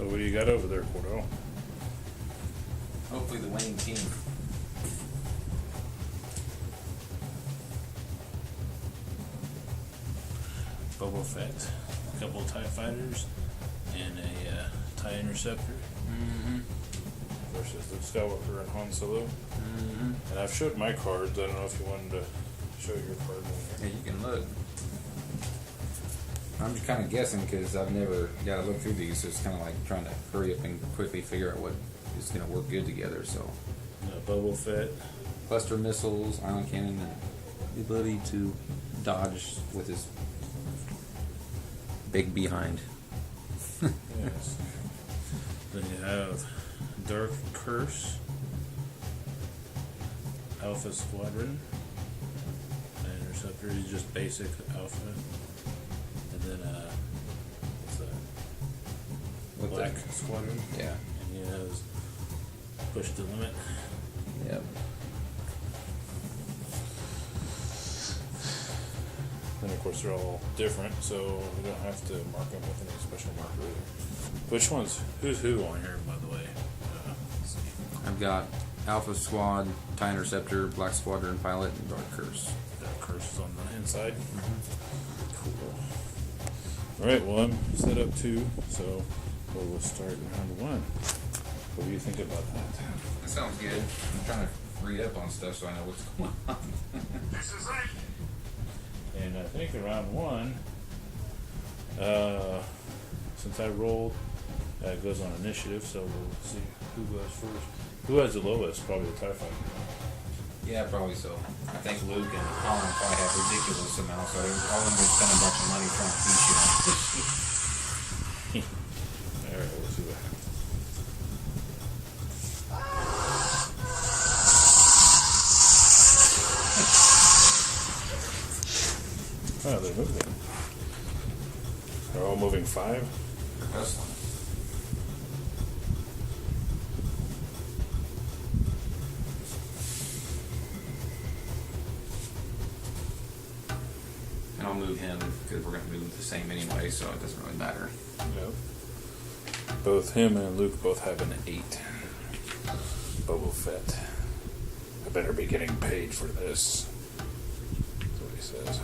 So what do you got over there, Cordell? Hopefully the winning team. Boba Fett, a couple of TIE fighters, and a TIE Interceptor. Mm-hmm. Versus Luke Skywalker and Han Solo. Mm-hmm. And I've showed my cards. I don't know if you wanted to show your cards Yeah, in here. you can look. I'm just kind of guessing because I've never got to look through these. So it's kind of like trying to hurry up and quickly figure out what is going to work good together. So, Boba Fett. cluster missiles, ion cannon, and the ability to dodge with his big behind. Yes. Then you have Dark Curse, Alpha Squadron, and Interceptor is just basic Alpha, and then what's that? With Black the- Squadron, Yeah. and he has Push the Limit. Yep. Then of course they're all different, so we don't have to mark them with any special marker either. Which ones? Who's who on here, by the way? Let's see. I've got Alpha Squad, TIE Interceptor, Black Squadron Pilot, and Dark Curse. Dark Curse is on the inside. Cool. Alright, well I'm set up too, so we'll start in round one. What do you think about that? That sounds good. I'm trying to read up on stuff so I know what's going on. This is it. And I think in round one, since I rolled, it goes on initiative, so we'll see who goes first. Who has the lowest? Probably the TIE Fighter. Yeah, probably so. I think Luke and Colin probably have ridiculous amounts, so all of them would spend a bunch of money trying to beat you. Alright, we'll see what happens. Oh, they're moving. They're all moving 5? That's and I'll move him because we're going to move the same anyway, so it doesn't really matter. Yep. Both him and Luke both have an 8. Boba Fett. I better be getting paid for this. That's what he says.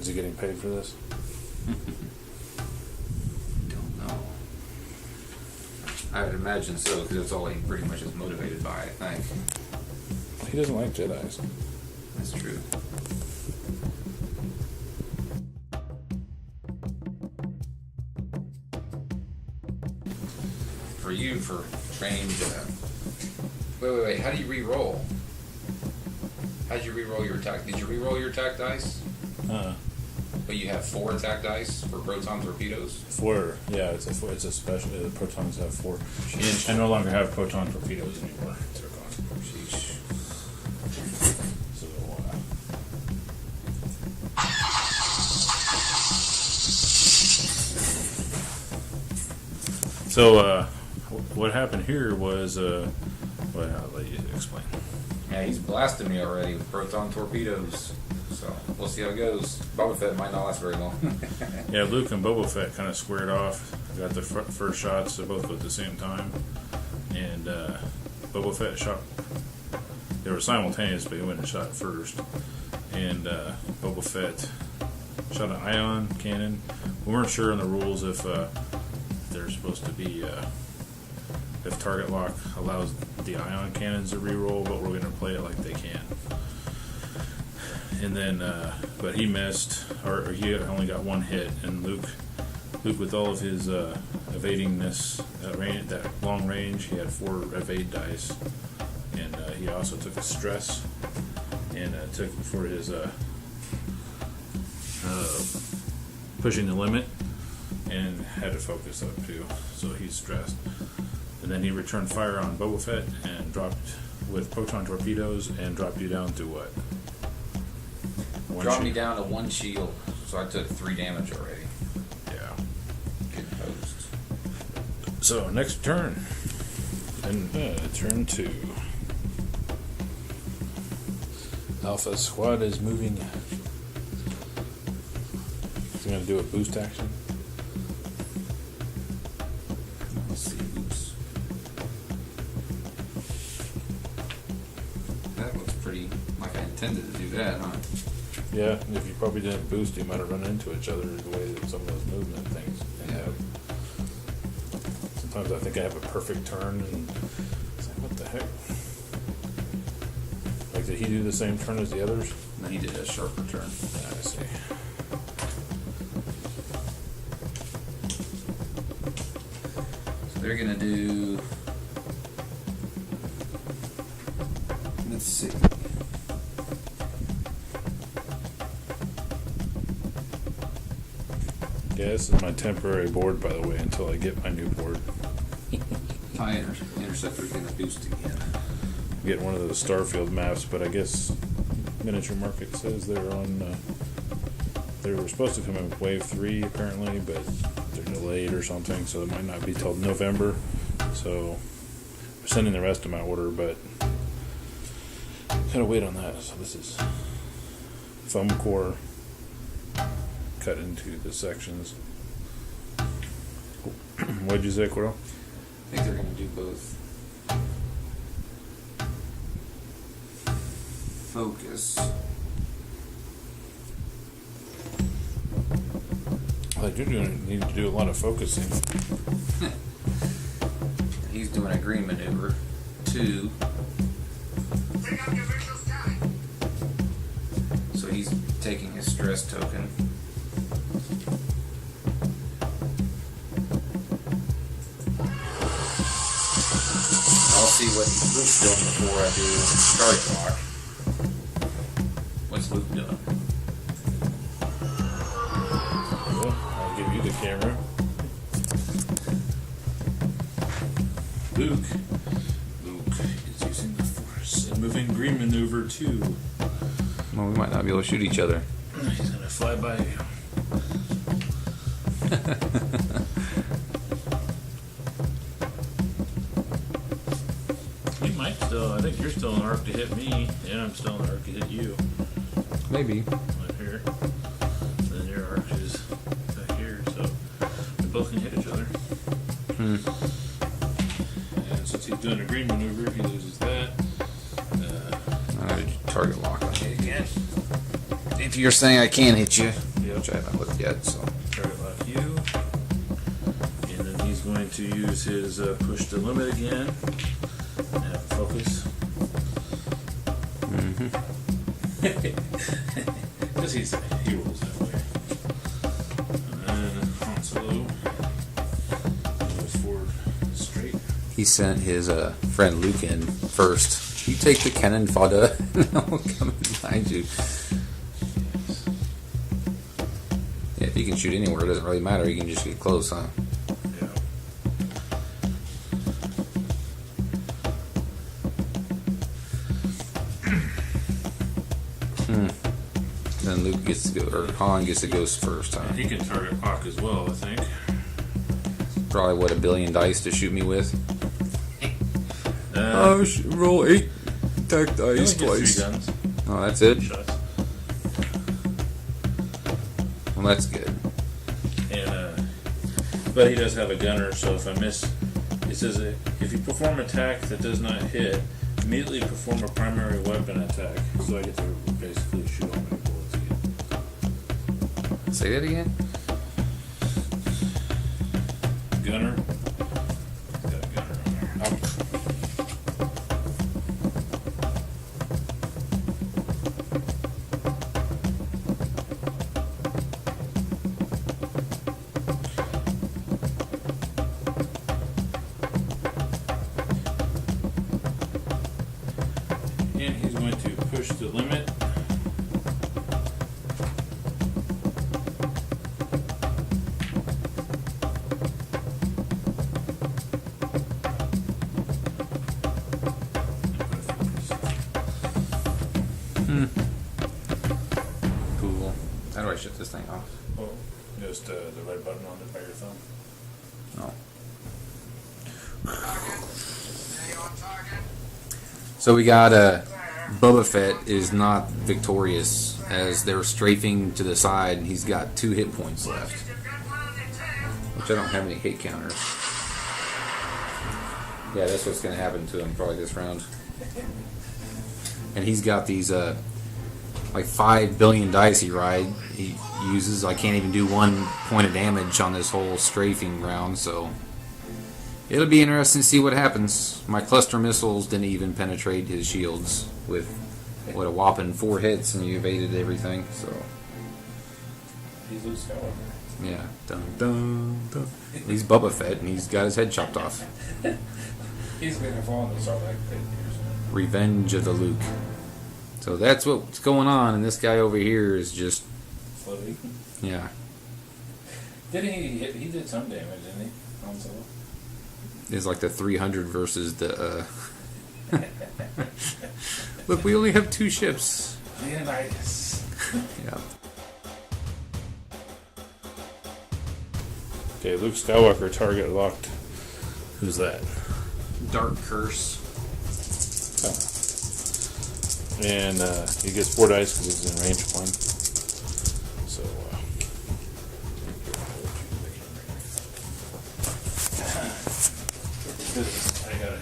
Is he getting paid for this? Don't know. I would imagine so because that's all he pretty much is motivated by, I think. He doesn't like Jedis. That's true. For you, for training wait. How do you re-roll? How'd you re-roll your attack? Did you re-roll your attack dice? But you have 4 attack dice for proton torpedoes? 4. Yeah, it's a 4. It's a special. The protons have 4. I no longer have proton torpedoes anymore. They're gone. Sheesh. So, what happened here was, well, I'll let you explain. Yeah, he's blasted me already with proton torpedoes. So, we'll see how it goes. Boba Fett might not last very long. Yeah, Luke and Boba Fett kind of squared off. Got the first shots. They both at the same time. And Boba Fett shot. They were simultaneous, but he went and shot first. And Boba Fett shot an ion cannon. We weren't sure on the rules if they're supposed to be if target lock allows the ion cannons to reroll, but we're going to play it like they can. And then, but he missed, or he only got 1 hit, and Luke with all of his evadingness, that long range, he had 4 evade dice, and he also took a stress, and took for his pushing the limit, and had to focus up too, so he's stressed. And then he returned fire on Boba Fett and dropped with proton torpedoes and dropped you down to what? Dropped me down to 1 shield, so I took 3 damage already. Yeah. Good post. So next turn, and turn 2. Alpha Squad is moving. He's going to do a boost action. intended to do that, huh? Yeah, if you probably didn't boost, you might have run into each other the way that some of those movement things end up. Sometimes I think I have a perfect turn, and it's like, what the heck? Like, did he do the same turn as the others? No, he did a sharper turn. Yeah, I see. So they're gonna do. Let's see. Yeah, this is my temporary board, by the way, until I get my new board. Tie Interceptor's gonna boost again. Get one of those Starfield maps, but I guess Miniature Market says they're on. They were supposed to come in with Wave 3 apparently, but they're delayed or something, so it might not be till November. So we're sending the rest of my order, but gotta wait on that. So this is foam core cut into the sections. What'd you say, Cordell? I think they're gonna do both. Focus. Like you're need to do a lot of focusing. He's doing a green maneuver. 2. So he's taking his stress token. I'll see what Luke's doing before I do start clock. What's Luke doing? Well, I'll give you the camera. Luke is using the Force and moving green maneuver 2. Well, we might not be able to shoot each other. He's gonna fly by you. He might still. I think you're still in arc to hit me, and I'm still in arc to hit you. Maybe. Right here. Then your arc is back here, so we both can hit each other. And since he's doing a green maneuver, he loses that. Target lock on me again. If you're saying I can't hit you, Yep. which I haven't looked yet, so. Target lock you. And then he's going to use his push to limit again. And have focus. Because he rolls that way. And then Han Solo goes forward straight. He sent his friend Luke in first. You take the cannon fodder, and I'll come behind you. Yeah, if you can shoot anywhere, it doesn't really matter. You can just get close, huh? Yeah. Then Luke gets to go, or Han gets to go first, huh? And he can target Hawk as well, I think. Probably what, 1 billion dice to shoot me with? Roll 8 attack dice twice. 3 guns. Oh, that's it? Shots. Well, that's good. And but he does have a gunner, so if I miss, it says if you perform an attack that does not hit, immediately perform a primary weapon attack. So I get to basically shoot all my bullets again. Say that again? Gunner. Got a gunner on there. And he's going to push the limit. Cool. How do I shut this thing off? Oh, just the red button on it by your thumb. No. So we got Boba Fett is not victorious as they're strafing to the side. He's got 2 hit points left, which I don't have any hit counters. Yeah, that's what's going to happen to him probably this round. And he's got these like 5 billion dice he uses. I can't even do 1 point of damage on this whole strafing round, so it'll be interesting to see what happens. My cluster missiles didn't even penetrate his shields with what a whopping 4 hits, and you evaded everything. So He's Luke Skywalker. yeah, dun dun dun. He's Boba Fett, and he's got his head chopped off. He's gonna fall in the Star Trek pit. Revenge of the Luke. So that's what's going on, and this guy over here is just Floating. yeah. Didn't he did some damage, didn't he? Han Solo. Is like the 300 versus the. Look, we only have 2 ships. Leonidas. Yeah. Okay, Luke Skywalker target locked. Who's that? Dark Curse. And he gets 4 dice because he's in range of 1. So, I got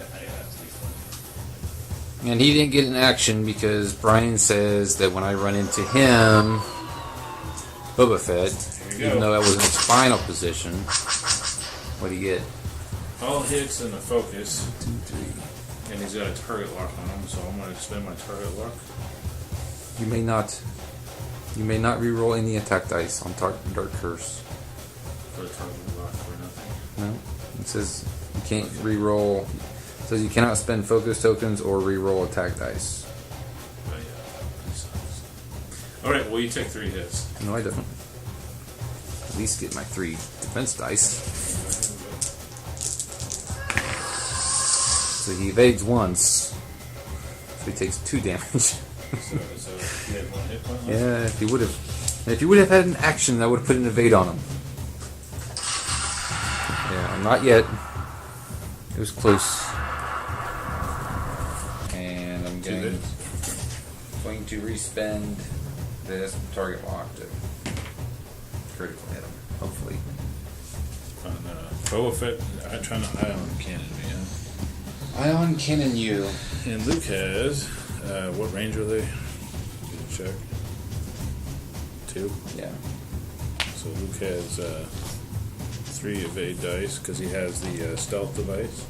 And he didn't get an action because Brian says that when I run into him, Boba Fett, There you even go. though that was in its final position, what do you get? all hits and a focus. 2, 3. And he's got a target lock on him, so I'm going to expend my target lock. You may not re-roll any attack dice on Dark Curse. For the target lock for nothing. No, it says you can't re-roll. It says you cannot spend focus tokens or re-roll attack dice. But yeah, that sucks. Alright, well, you take 3 hits. No, I don't. At least get my 3 defense dice. So he evades once. So he takes 2 damage. So he had 1 hit point left? Yeah, if he would have had an action, I would have put an evade on him. Yeah, not yet. It was close. And I'm 2 going hits. to respend this target lock to critical hit him, hopefully. On Boba Fett, I'm trying to ion cannon, man. Ion Cannon you. And Luke has, what range are they? Good check. 2. Yeah. So Luke has 3 evade dice because he has the stealth device.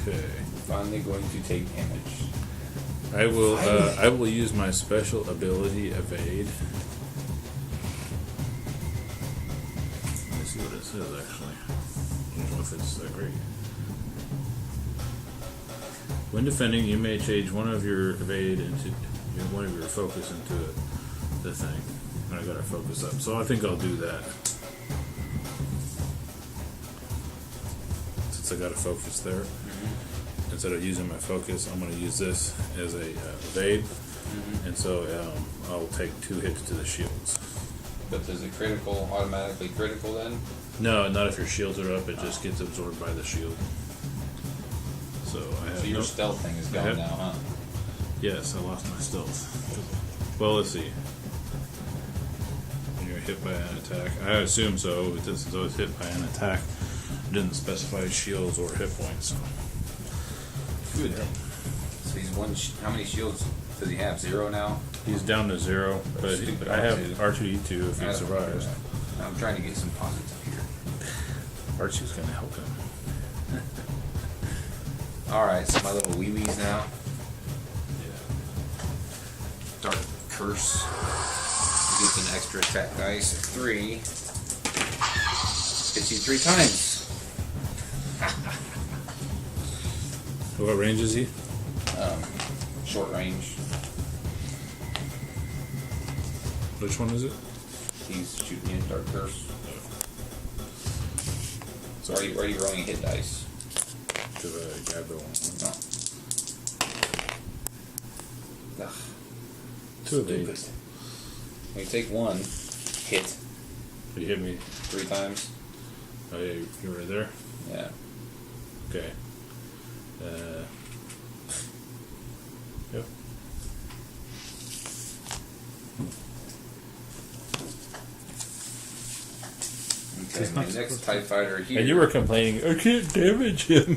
Okay. Finally going to take damage. I will use my special ability evade. Let me see what it says actually. I don't know if it's that great. When defending, you may change one of your evade into one of your focus into the thing. And I got to focus up, so I think I'll do that. Since I got to focus there, instead of using my focus, I'm going to use this as a evade, and so I'll take 2 hits to the shields. But does it critical automatically critical then? No, not if your shields are up. It just gets absorbed by the shield. So I have So your no- stealth thing is I gone have- now, huh? Yes, I lost my stealth. Well, let's see. When you're hit by an attack, I assume so. This is always hit by an attack. It didn't specify shields or hit points. So. Good. So he's one. How many shields does he have? 0 now. He's down to 0, but Stupid I have R2. R2D2 if he survives. I'm trying to get some positive here. R2's going to help him. All right, so my little wee-wees now. Yeah. Dark Curse. Gets an extra attack dice of 3. Hits you 3 times. What range is he? Short range. Which one is it? He's shooting you in Dark Curse. So are you rolling hit dice? To the Gabriel one. No. Ugh. 2 of Stupid. 8. When you take 1 hit You hit me. 3 times. Oh yeah, you were there? Yeah. Okay. Yep. Okay. he's not the next supposed TIE to. fighter here. And you were complaining, I can't damage him.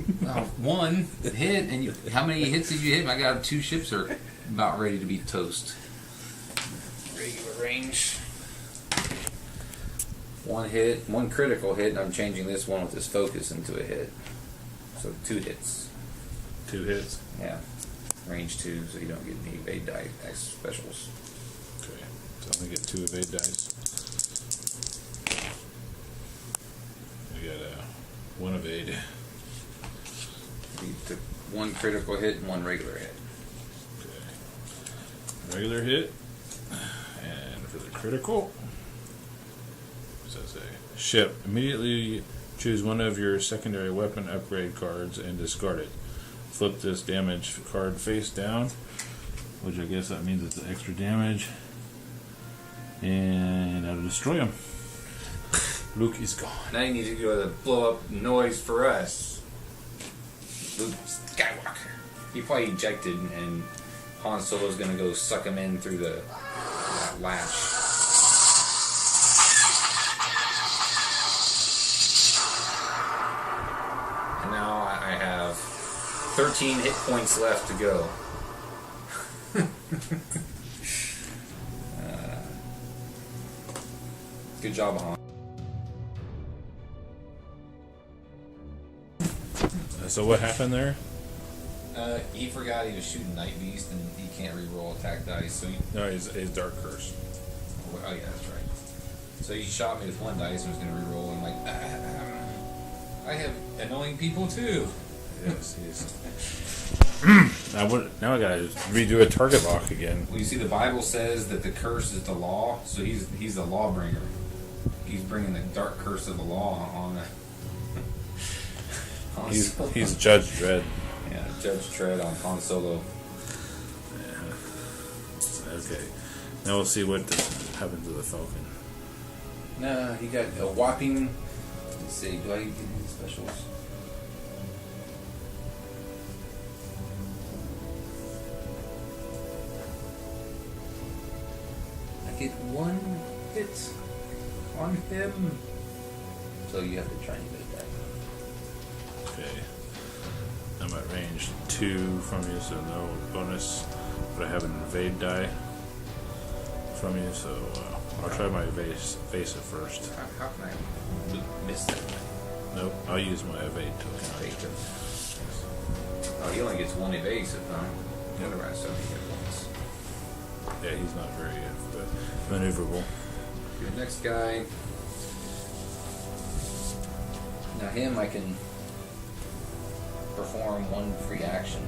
One hit, and how many hits did you hit? I got 2 ships are about ready to be toast. Regular range. 1 hit, 1 critical hit, and I'm changing this one with this focus into a hit. So 2 hits. 2 hits. Yeah. Range 2, so you don't get any evade die X specials. Okay. So I'm going to get 2 evade dice. We got 1 evade. You took 1 critical hit and 1 regular hit. Okay. Regular hit. And for the critical, what does that say? Ship. Immediately choose one of your secondary weapon upgrade cards and discard it. Flip this damage card face down, which I guess that means it's extra damage. And that'll destroy him. Luke is gone. Now you need to go to the blow up noise for us. Luke Skywalker. He probably ejected, and Han Solo's gonna go suck him in through the latch. And now I have 13 hit points left to go. Good job, Han. So what happened there? He forgot he was shooting Night Beast, and he can't re-roll attack dice, so he... No, he's Dark Curse. Oh, yeah, that's right. So he shot me with 1 dice and was going to re-roll, and I'm like, I have annoying people too. Yes, he's. Now I gotta redo a target lock again. Well, you see, the Bible says that the curse is the law, so he's the law bringer. He's bringing the dark curse of the law on. He's Judge Dredd. Yeah, Judge Dredd on Han Solo. Yeah. Okay. Now we'll see what happens to the Falcon. No, he got a whopping. Let's see. Do I get any specials? I get 1 hit on him. So you have to try and evade that. Okay. I'm at range 2 from you, so no bonus. But I have an evade die from you, so I'll try my evasive first. How can I miss that? Nope, I'll use my evade token. Oh, he only gets 1 evasive, huh? The other rest only get once. Yeah, he's not very maneuverable. The next guy. Now him, I can perform 1 free action.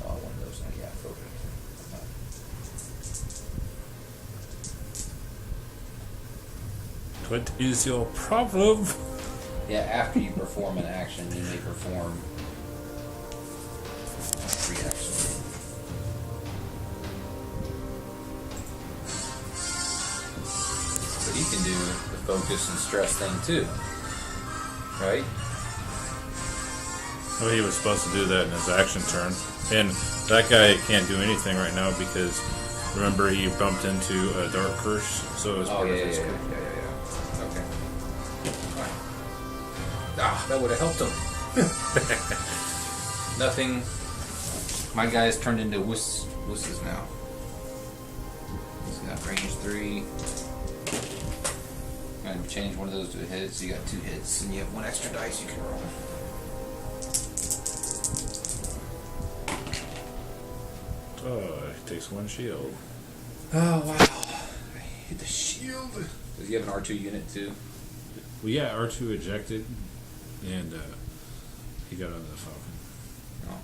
Oh, 1 of those. Yeah, perfect. What is your problem? Yeah, after you perform an action, you may perform a free action. But he can do the focus and stress thing too, right? Well, he was supposed to do that in his action turn. And that guy can't do anything right now because, remember, he bumped into a Dark Curse, so it was part of his curse. Okay. Ah, that would have helped him. Nothing. My guy's turned into wusses now. He's got range 3. I'm going to change 1 of those to a hit, so you got 2 hits, and you have 1 extra dice you can roll. Oh, he takes 1 shield. Oh, wow. I hit the shield. Does he have an R2 unit too? Well, yeah, R2 ejected, and he got on the Falcon. Oh.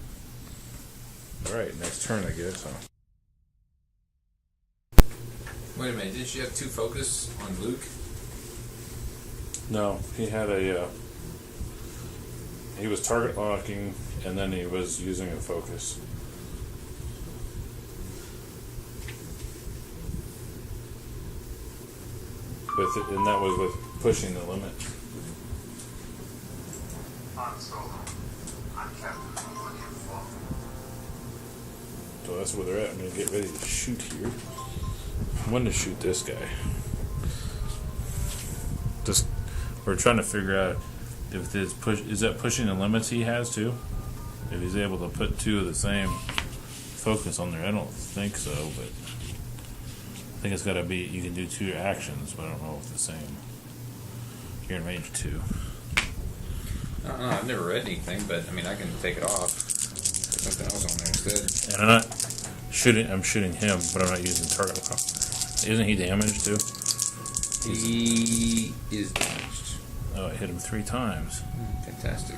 Alright, next turn, I guess. Huh? Wait a minute, didn't you have 2 focus on Luke? No, he had a. He was target locking, and then he was using a focus. And that was with pushing the limit. Han Solo, I'm Captain MacLeod. So that's where they're at. I'm going to get ready to shoot here. I'm going to shoot this guy. Just, we're trying to figure out if this is that pushing the limits he has too? If he's able to put two of the same focus on there. I don't think so, but I think it's got to be, you can do two actions, but I don't know if the same. You're in range 2. I don't know. I've never read anything, but I mean, I can take it off. Put something else on there instead. And I'm not shooting. I'm shooting him, but I'm not using target lock. Isn't he damaged too? He is damaged. Oh, I hit him 3 times. Fantastic.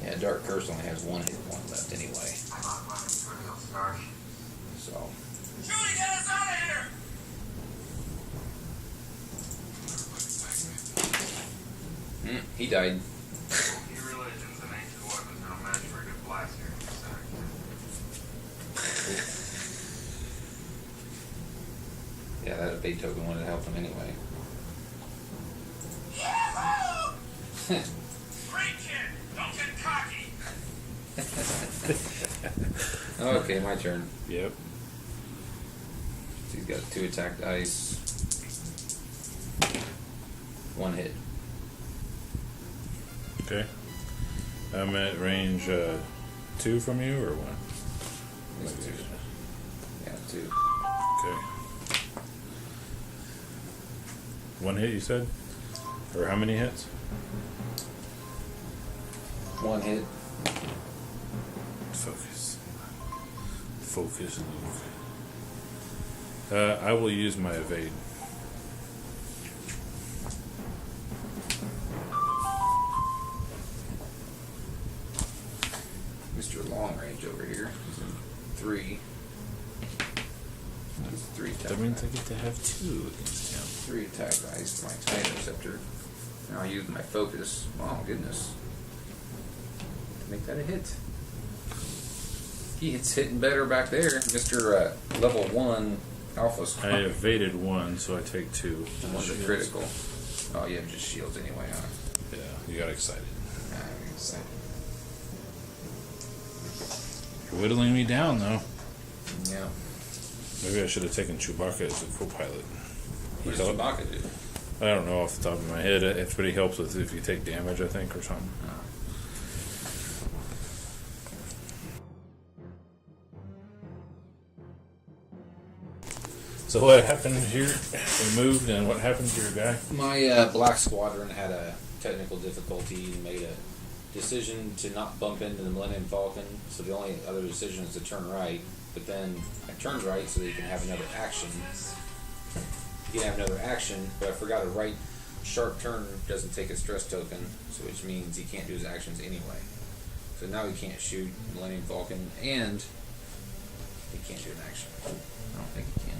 Yeah, Dark Curse only has 1 hit point left anyway. So. Julie, get us out of here! He died. Your religion's an ancient weapon, no match for a good blaster. Yeah, that evade token wanted to help him anyway. Great kid! Don't get cocky! Okay, my turn. Yep. He's got 2 attack dice. 1 hit. Okay. I'm at range 2 from you, or 1? He's 2. Yeah, 2. Okay. 1 hit, you said? Or how many hits? 1 hit. Focus. Focus, Luke. I will use my evade. Mr. Long Range over here. He's in 3. He's 3 attack. That means I get to have 2 against him. 3 attack dice for my Tie Interceptor. Now I use my focus. Oh, goodness. To make that a hit. He hits hitting better back there. Mr. Level 1 Alpha Squad. I evaded 1, so I take 2. One's a critical. Oh, you have just shields anyway, huh? Yeah, you got excited. I'm excited. You're whittling me down, though. Yeah. Maybe I should have taken Chewbacca as a co-pilot. What does Chewbacca do? I don't know off the top of my head. It's what he helps with if you take damage, I think, or something. So what happened here? We moved, and what happened to your guy? My Black Squadron had a technical difficulty and made a decision to not bump into the Millennium Falcon, so the only other decision is to turn right. But then I turned right so that he can have another action. He can have another action, but I forgot a right sharp turn doesn't take a stress token, so which means he can't do his actions anyway. So now he can't shoot Millennium Falcon, and he can't do an action. I don't think he can.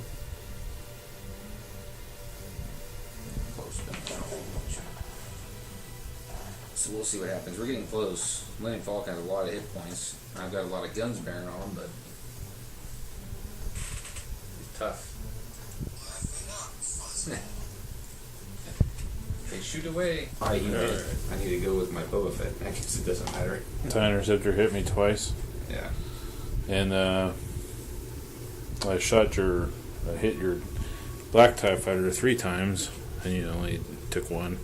Close, but I don't think much. So we'll see what happens. We're getting close. Millennium Falcon has a lot of hit points. I've got a lot of guns bearing on him, but he's tough. Hey, shoot away. I need to go with my Boba Fett. I guess it doesn't matter. Tie Interceptor hit me twice. Yeah. And I hit your black TIE Fighter 3 times, and you only took 1.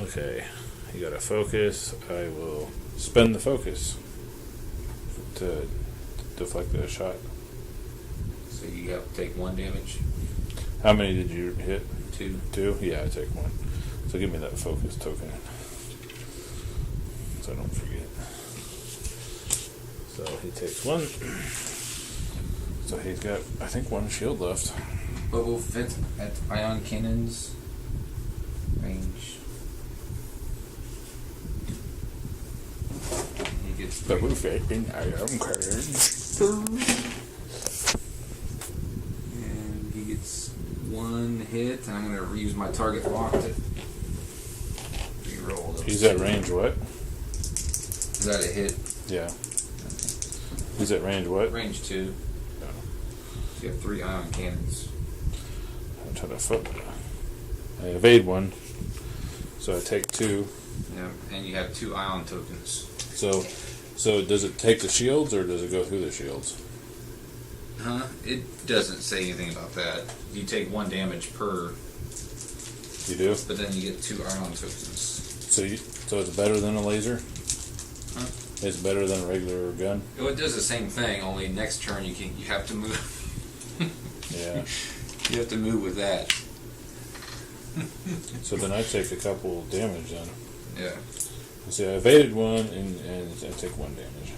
Okay, you got to focus. I will spend the focus to deflect the shot. So you have to take 1 damage. How many did you hit? 2. 2? Yeah, I take 1. So give me that focus token, so I don't forget. So he takes 1. So he's got, I think, 1 shield left. Boba Fett at ion cannons range. He gets 3. Boba Fett in iron cannons. And he gets 1 hit, and I'm going to reuse my target lock to re-roll those. He's at range what? Is that a hit? Yeah. He's at range what? Range 2. No. So you have 3 ion cannons. I'm trying to foot. I evade one, so I take 2. Yeah, and you have 2 ion tokens. So does it take the shields or does it go through the shields? It doesn't say anything about that. You take 1 damage per, You do. but then you get 2 ion tokens. So it's better than a laser. Huh? It's better than a regular gun. Well, it does the same thing. Only next turn you have to move. Yeah. You have to move with that. So then I take a couple damage then. Yeah. See, I evaded 1 and I take 1 damage.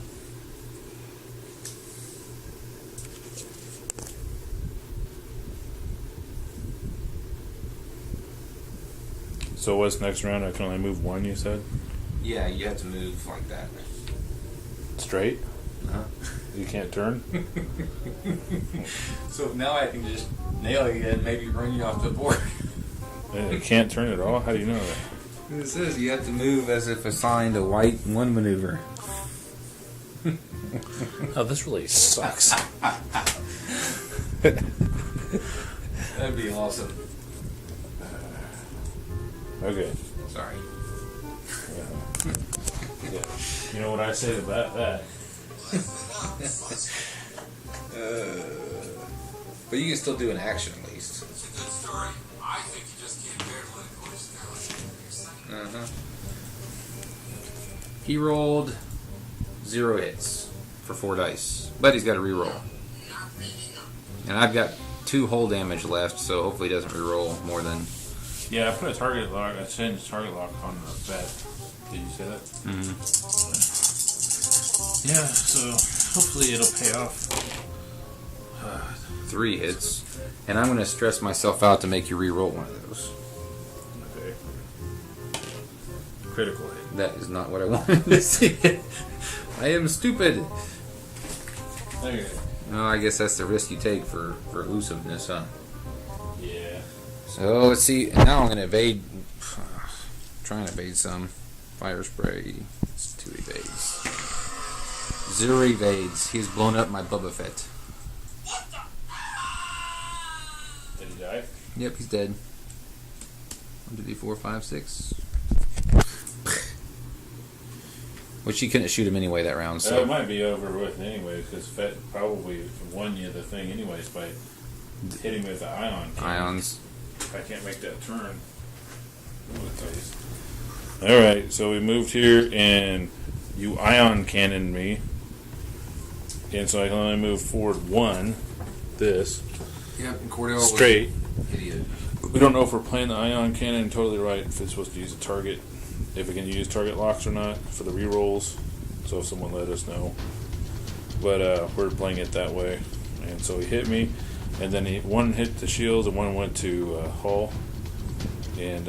So what's next round? I can only move 1, you said? Yeah, you have to move like that. Straight? Uh-huh. You can't turn? So now I can just nail you and maybe bring you off the board. And it can't turn at all? How do you know that? It says you have to move as if assigned a white 1 maneuver. Oh, this really sucks. That'd be awesome. Okay. Sorry. Yeah. You know what I say about that? But you can still do an action at least. It's a good story. I think you just can't bear to let it go just now. He rolled 0 hits for 4 dice, but he's got to reroll. And I've got 2 hull damage left, so hopefully he doesn't reroll more than. Yeah, I put a target lock. I changed target lock on the Fett. Did you say that? Mm-hmm. Yeah. So hopefully it'll pay off. 3 hits, and I'm going to stress myself out to make you reroll one of those. Okay. Critical hit. That is not what I wanted to see. I am stupid. Okay. No, I guess that's the risk you take for elusiveness, huh? Yeah. So let's see. Now I'm going to evade. Trying to evade some. Fire spray. It's 2 evades. 0 evades. He's blown up my Boba Fett. Did he die? Yep, he's dead. 1, 2, 3, 4, 5, 6. Which you couldn't shoot him anyway that round, so. It might be over with anyway, because Fett probably won you the thing anyways by hitting with the ion cannon. Ions. If I can't make that turn. Alright, so we moved here and you ion cannoned me. And so I can only move forward 1. This. Yep, and Cordell Straight. was idiot. We don't know if we're playing the ion cannon totally right, if it's supposed to use a target, if we can use target locks or not for the rerolls. So if someone let us know. But we're playing it that way. And so he hit me, and then one hit the shields and 1 went to Hull. And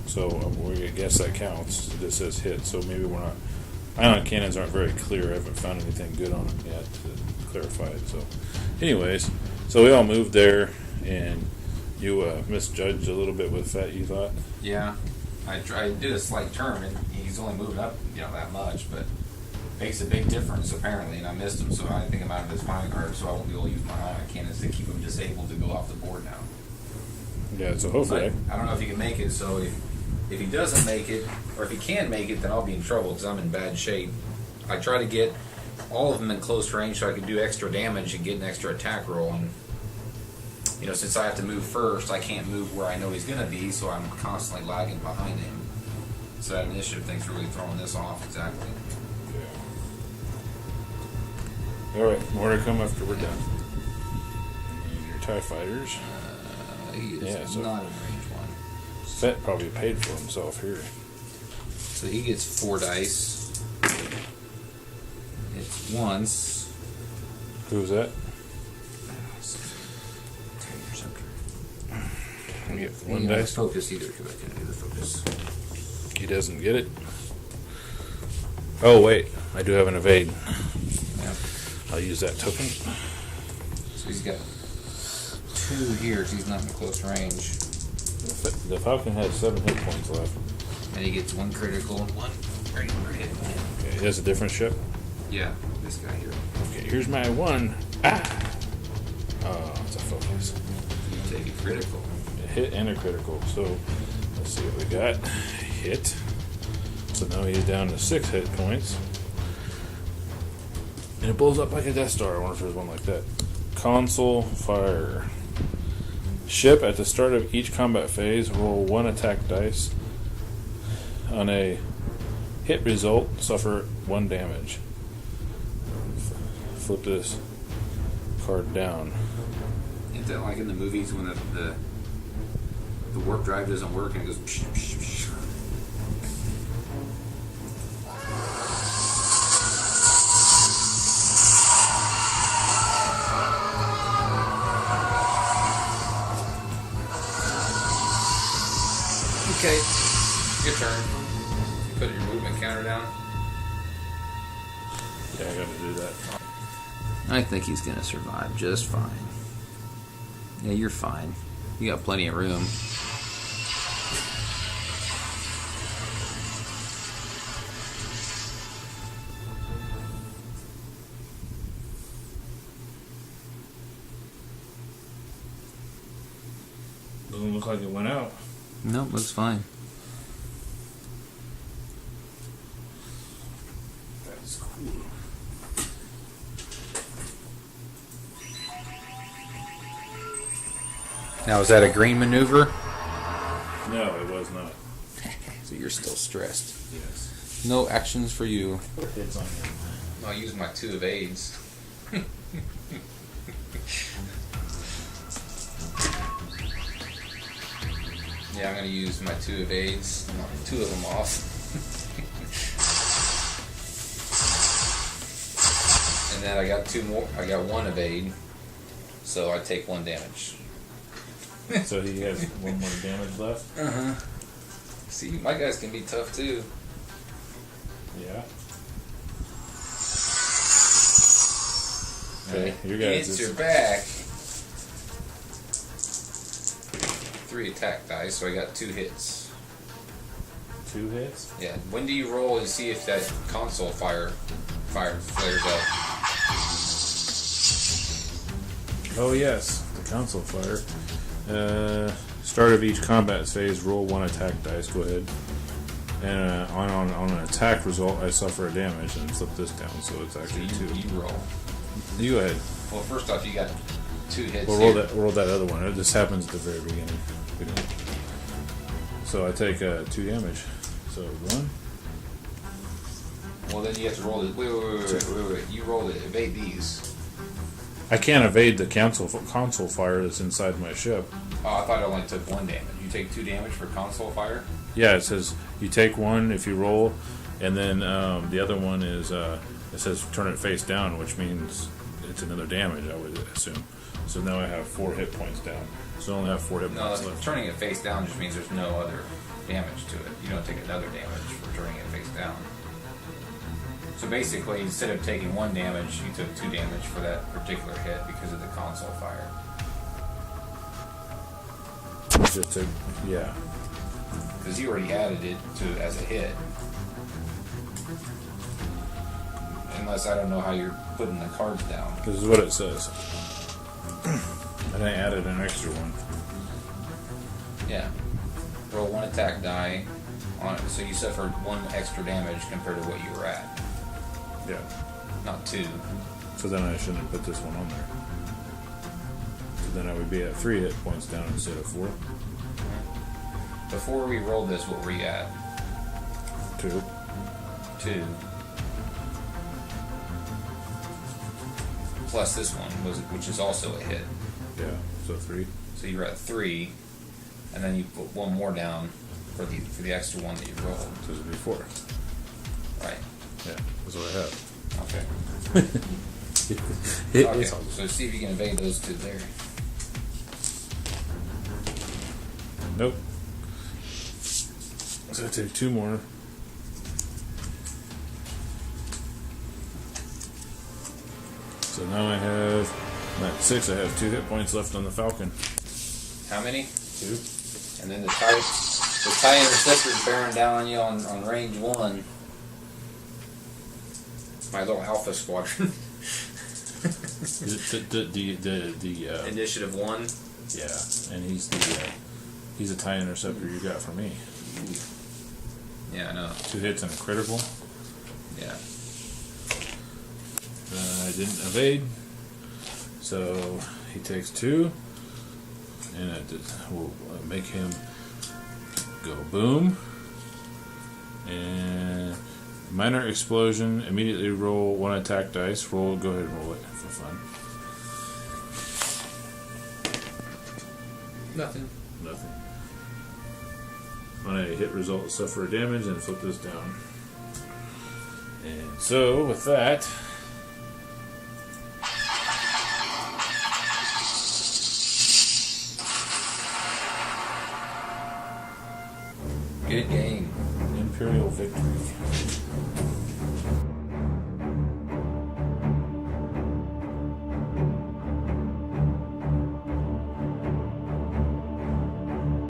so I guess that counts. This says hit, so maybe we're not. Ion cannons aren't very clear. I haven't found anything good on them yet to clarify it. So, anyways, so we all moved there, and you misjudged a little bit with Fett, you thought? Yeah. I did a slight turn, and he's only moving up, that much, but makes a big difference, apparently, and I missed him, so I think I'm out of his fine card, so I won't be able to use my ion cannons to keep him disabled to go off the board now. Yeah, so hopefully. But I don't know if he can make it, so if he doesn't make it, or if he can make it, then I'll be in trouble because I'm in bad shape. I try to get all of them in close range so I can do extra damage and get an extra attack roll. And since I have to move first, I can't move where I know he's going to be, so I'm constantly lagging behind him. So that initiative thing's really throwing this off exactly. Yeah. All right, more to come after we're done. And your TIE fighters. He is Yeah, so- not in range one. Fett probably paid for himself here. So he gets 4 dice. It's once. Who's that? Tie Interceptor. You get He one didn't have dice. focus either because I couldn't do the focus. He doesn't get it. Oh wait, I do have an evade. Yep. I'll use that token. So he's got 2 here, so he's not in close range. The Falcon has 7 hit points left. And he gets 1 critical and 1 regular hit point. Okay, he has a different ship. Yeah, this guy here. Okay, here's my 1. Ah! Oh, it's a focus. You take a critical. hit and a critical. So let's see what we got. Hit. So now he's down to 6 hit points. And it blows up like a Death Star. I wonder if there's one like that. Console fire. Ship at the start of each combat phase, roll 1 attack dice. On a hit result, suffer 1 damage. Flip this card down. Isn't that like in the movies when the warp drive doesn't work and it goes psh, psh, psh. Okay, your turn. You put your movement counter down. Yeah, I gotta do that. I think he's gonna survive just fine. Yeah, you're fine. You got plenty of room. Doesn't look like it went out. Nope, looks fine. That's cool. Now, is that a green maneuver? No, it was not. So you're still stressed. Yes. No actions for you. Hits on him. I'll use my 2 evades. Yeah, I'm gonna use my 2 evades. Knock 2 of them off. And then I got 2 more. I got 1 evade, so I take 1 damage. So he has 1 more damage left? Uh-huh. See, my guys can be tough too. Yeah. Okay, your guys hits is- your back. 3 attack dice, so I got 2 hits. 2 hits? Yeah. When do you roll and see if that console fire flares up? Oh yes, the console fire. Start of each combat phase, roll 1 attack dice. Go ahead. And on an attack result, I suffer a damage, and flip this down, so it's So actually 2. you roll. You go ahead. Well, first off, you got 2 hits. We'll here. roll that other one. This happens at the very beginning. So I take 2 damage. So 1. Well, then you have to roll it. Wait. You roll it. Evade these. I can't evade the console fire that's inside my ship. Oh, I thought it only took 1 damage. You take 2 damage for console fire? Yeah, it says you take 1 if you roll, and then the other one is it says turn it face down, which means it's another damage, I would assume. So now I have 4 hit points down. So I only have 4 hit No, points left. turning it face down just means there's no other damage to it. You don't take another damage for turning it face down. So basically, instead of taking 1 damage, you took 2 damage for that particular hit because of the console fire. Just to, yeah. Because you already added it to as a hit. Unless I don't know how you're putting the cards down. This is what it says. And I added an extra one. Yeah. Roll 1 attack die on it, so you suffered 1 extra damage compared to what you were at. Yeah. Not 2. So then I shouldn't have put this one on there. So then I would be at 3 hit points down instead of 4. Before we rolled this, what were you at? 2. 2. Plus this one, which is also a hit. Yeah. So 3. So you were at 3, and then you put 1 more down for the extra one that you rolled. So it'd be 4. Right. Yeah. That's what I have. Okay. It Okay. is. So see if you can evade those 2 there. Nope. So I take 2 more. So now I'm at 6. I have 2 hit points left on the Falcon. How many? 2. And then the tie interceptor is bearing down on you on range 1. My little alpha squadron. The Initiative 1. yeah, and he's the He's a Tie Interceptor you got for me. Yeah, I know. 2 hits and a critical. Yeah. I didn't evade. So he takes 2. And it will make him go boom. And minor explosion. Immediately roll 1 attack dice. Go ahead and roll it for fun. Nothing. On a hit result, suffer damage, and flip this down. And so, with that, Good game. Imperial victory.